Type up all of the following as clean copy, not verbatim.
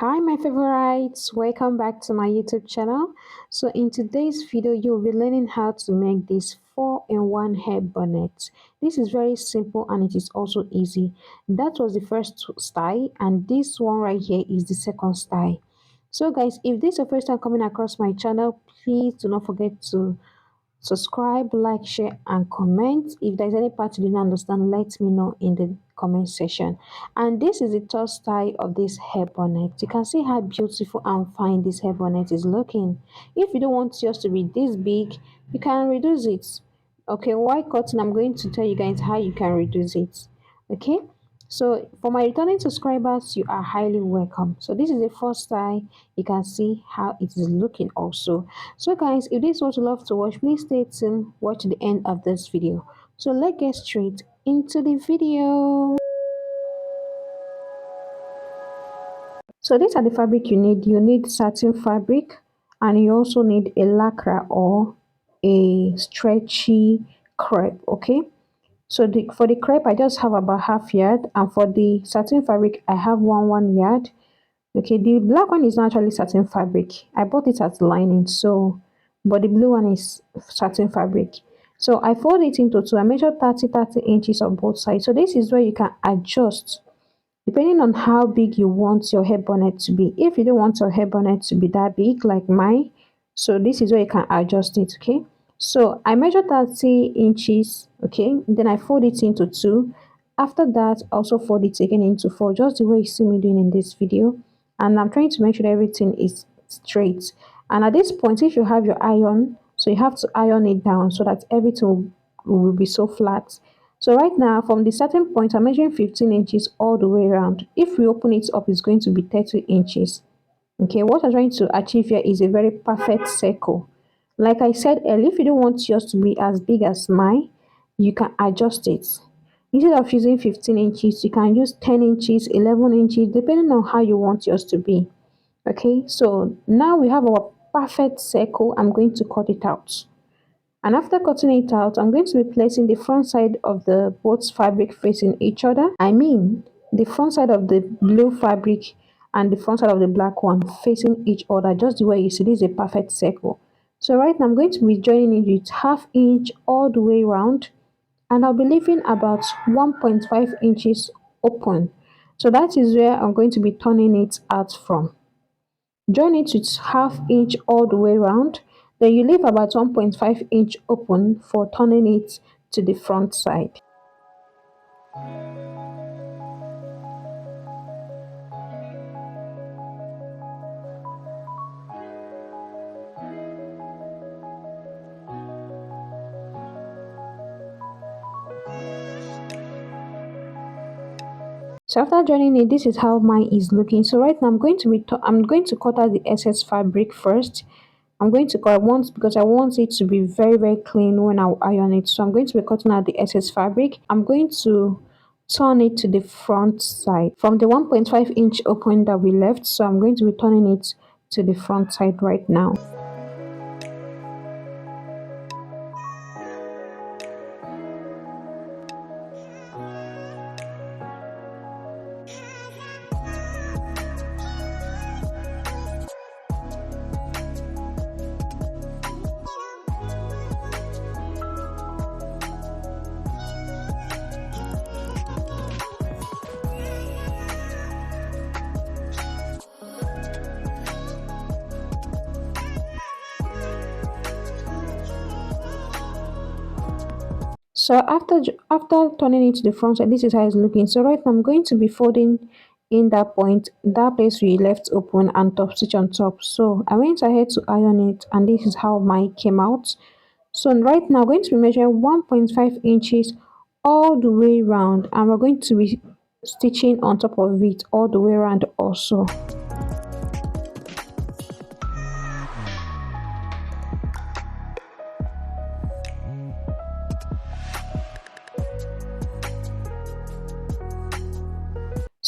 Hi my favorites, welcome back to my YouTube channel. So in today's video you'll be learning how to make this 4-in-1 hair bonnet. This is very simple and it is also easy. That was the first style and this one right here is the second style. So guys, if this is your first time coming across my channel, please do not forget to subscribe, like, share, and comment. If there's any part you didn't understand, let me know in the comment section. And this is the third style of this hair bonnet. You can see how beautiful and fine this hair bonnet is looking. If you don't want yours to be this big, you can reduce it. Okay, while cutting, I'm going to tell you guys how you can reduce it. Okay, so for my returning subscribers, you are highly welcome. So this is the first style. You can see how it is looking also. So guys, if this is what you love to watch, please stay tuned, watch the end of this video. So let's get straight into the video. So these are the fabric you need. You need satin fabric and you also need a lycra or a stretchy crepe, okay? So for the crepe, I just have about half yard, and for the satin fabric, I have one yard. Okay, the black one is not actually satin fabric. I bought it as lining, so but the blue one is satin fabric. So I fold it into two. I measure 30 inches on both sides. So this is where you can adjust depending on how big you want your hair bonnet to be. If you don't want your hair bonnet to be that big like mine, so this is where you can adjust it, okay? So I measure 30 inches, okay? Then I fold it into two. After that, I also fold it again into four, just the way you see me doing in this video. And I'm trying to make sure that everything is straight. And at this point, if you have your iron, so you have to iron it down so that everything will be so flat. So right now, from the starting point, I'm measuring 15 inches all the way around. If we open it up, it's going to be 30 inches. Okay, what I'm trying to achieve here is a very perfect circle. Like I said earlier, if you don't want yours to be as big as mine, you can adjust it. Instead of using 15 inches, you can use 10 inches, 11 inches, depending on how you want yours to be. Okay, so now we have our perfect circle. I'm going to cut it out. And after cutting it out, I'm going to be placing the front side of the both fabric facing each other. I mean, the front side of the blue fabric and the front side of the black one facing each other, just the way you see. This is a perfect circle. So right now, I'm going to be joining it with half inch all the way around, and I'll be leaving about 1.5 inches open. So that is where I'm going to be turning it out from. Join it with half inch all the way round, then you leave about 1.5 inch open for turning it to the front side. So after joining it, this is how mine is looking. So right now I'm going to cut out the excess fabric first. I'm going to cut once because I want it to be very clean when I iron it. So I'm going to be cutting out the excess fabric. I'm going to turn it to the front side from the 1.5 inch open that we left. So I'm going to be turning it to the front side right now. So after turning it to the front side, this is how it's looking. So right now I'm going to be folding in that point, that place we left open, and top stitch on top. So I went ahead to iron it, and this is how mine came out. So right now I'm going to be measuring 1.5 inches all the way around, and we're going to be stitching on top of it all the way around also.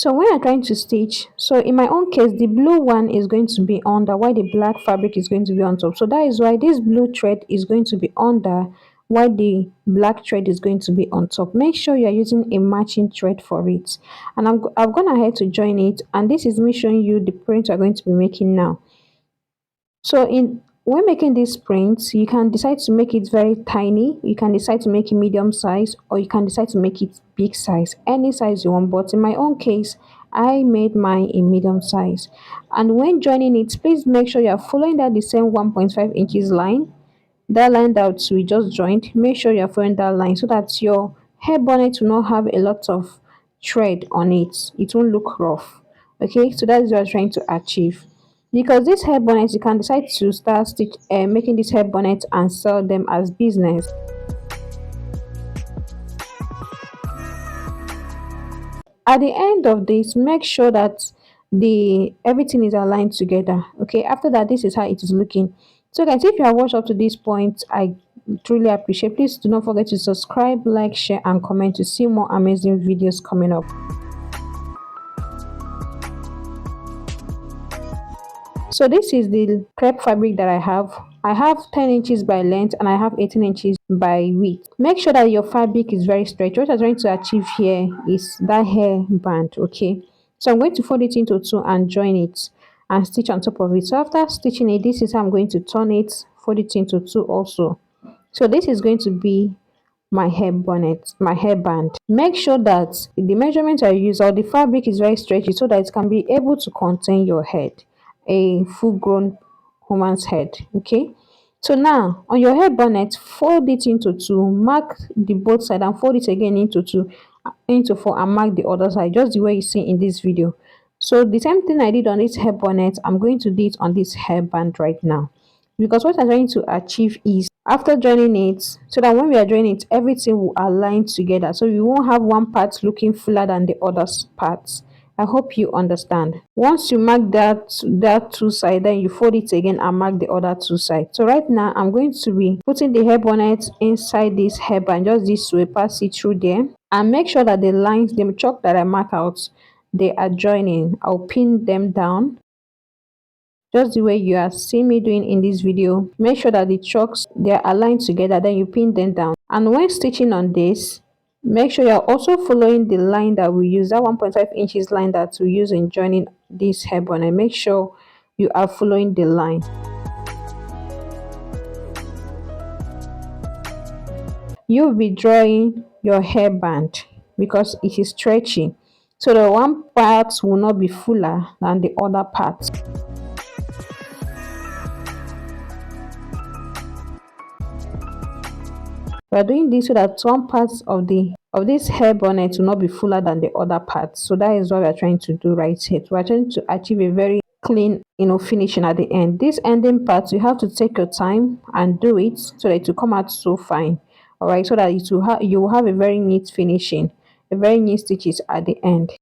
So when I'm trying to stitch, so in my own case, the blue one is going to be under while the black fabric is going to be on top. So that is why this blue thread is going to be under while the black thread is going to be on top. Make sure you're using a matching thread for it. And I've gone ahead to join it, and this is me showing you the print we're going to be making now. So in when making these prints, you can decide to make it very tiny, you can decide to make it medium size, or you can decide to make it big size, any size you want. But in my own case, I made mine in medium size. And when joining it, please make sure you're following that the same 1.5 inches line, that line that we just joined. Make sure you're following that line so that your hair bonnet will not have a lot of thread on it. It won't look rough. Okay, so that's what I'm trying to achieve. Because these hair bonnets, you can decide to start making these hair bonnets and sell them as business. At the end of this, make sure that the everything is aligned together. Okay, after that, this is how it is looking. So guys, if you have watched up to this point, I truly appreciate. Please do not forget to subscribe, like, share, and comment to see more amazing videos coming up. So this is the crepe fabric that I have. I have 10 inches by length and I have 18 inches by width. Make sure that your fabric is very straight. What I'm trying to achieve here is that hair band, okay? So I'm going to fold it into two and join it and stitch on top of it. So after stitching it, this is how I'm going to turn it, fold it into two also. So this is going to be my hair bonnet, my hairband. Make sure that the measurement I use or the fabric is very stretchy so that it can be able to contain your head, a full grown woman's head. Okay. So now on your hair bonnet, fold it into two, mark the both side and fold it again into two, into four, and mark the other side, just the way you see in this video. So the same thing I did on this hair bonnet, I'm going to do it on this hairband right now, because what I'm trying to achieve is after joining it, so that when we are joining it, everything will align together, so you won't have one part looking fuller than the other parts. I hope you understand. Once you mark that two side, then you fold it again and mark the other two sides. So right now I'm going to be putting the hair bonnet inside this hairband, just this way, pass it through there, and make sure that the lines, the chalk that I mark out, they are joining. I'll pin them down just the way you are seeing me doing in this video. Make sure that the chalks, they are aligned together, then you pin them down. And when stitching on this, make sure you're also following the line that we use, that 1.5 inches line that we use in joining this hair bonnet. Make sure you are following the line. You'll be drawing your hairband because it is stretchy, so the one part will not be fuller than the other part. We are doing this so that one part of this hair bonnet will not be fuller than the other part. So that is what we are trying to do right here. We are trying to achieve a very clean, finishing at the end. This ending part, you have to take your time and do it so that it will come out so fine. All right, so that you will have a very neat finishing, a very neat stitches at the end.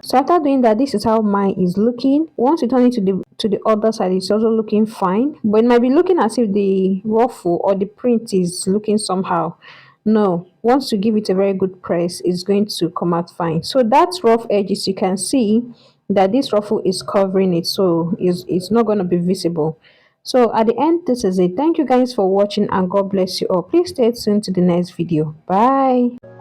So after doing that, this is how mine is looking. Once you turn it to the other side, it's also looking fine, but it might be looking as if the ruffle or the print is looking somehow. No, once you give it a very good press, it's going to come out fine. So that rough edges, you can see that this ruffle is covering it, so it's not going to be visible. So at the end, this is it. Thank you guys for watching, and God bless you all. Please stay tuned to the next video. Bye.